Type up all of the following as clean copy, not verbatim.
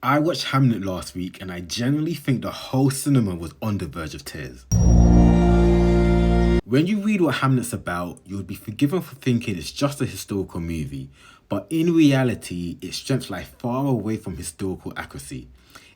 I watched Hamnet last week and I genuinely think the whole cinema was on the verge of tears. When you read what Hamlet's about, you would be forgiven for thinking it's just a historical movie, but in reality, its strengths lie far away from historical accuracy.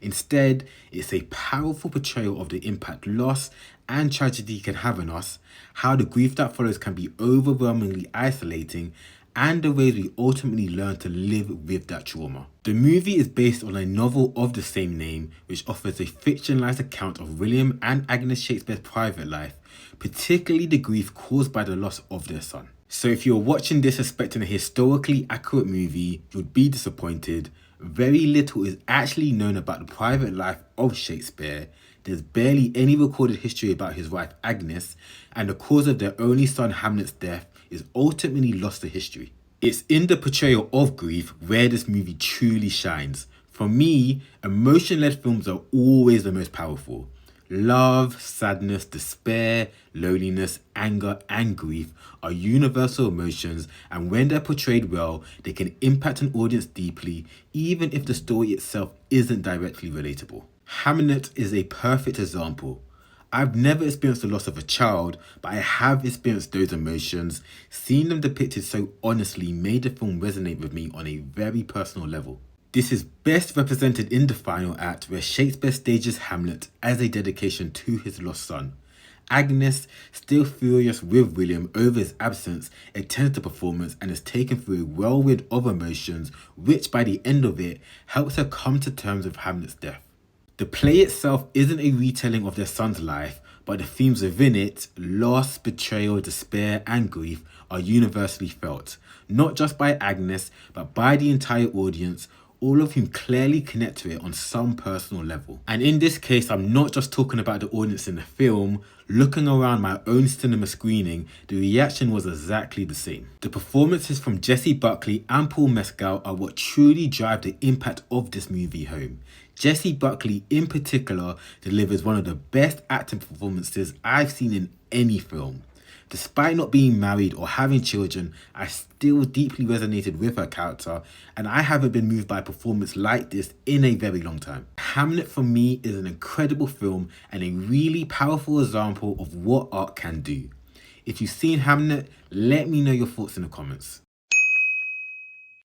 Instead, it's a powerful portrayal of the impact loss and tragedy can have on us, how the grief that follows can be overwhelmingly isolating, and the ways we ultimately learn to live with that trauma. The movie is based on a novel of the same name, which offers a fictionalized account of William and Agnes Shakespeare's private life, particularly the grief caused by the loss of their son. So if you're watching this expecting a historically accurate movie, you'd be disappointed. Very little is actually known about the private life of Shakespeare. There's barely any recorded history about his wife Agnes, and the cause of their only son Hamlet's death is ultimately lost to history. It's in the portrayal of grief where this movie truly shines. For me, emotion-led films are always the most powerful. Love, sadness, despair, loneliness, anger, and grief are universal emotions, and when they're portrayed well, they can impact an audience deeply, even if the story itself isn't directly relatable. Hamnet is a perfect example. I've never experienced the loss of a child, but I have experienced those emotions. Seeing them depicted so honestly made the film resonate with me on a very personal level. This is best represented in the final act where Shakespeare stages Hamlet as a dedication to his lost son. Agnes, still furious with William over his absence, attends the performance and is taken through a whirlwind of emotions, which by the end of it helps her come to terms with Hamlet's death. The play itself isn't a retelling of their son's life, but the themes within it, loss, betrayal, despair, and grief, are universally felt, not just by Agnes, but by the entire audience, all of whom clearly connect to it on some personal level. And in this case, I'm not just talking about the audience in the film. Looking around my own cinema screening, the reaction was exactly the same. The performances from Jessie Buckley and Paul Mescal are what truly drive the impact of this movie home. Jessie Buckley in particular delivers one of the best acting performances I've seen in any film. Despite not being married or having children, I still deeply resonated with her character, and I haven't been moved by a performance like this in a very long time. Hamnet for me is an incredible film and a really powerful example of what art can do. If you've seen Hamnet, let me know your thoughts in the comments.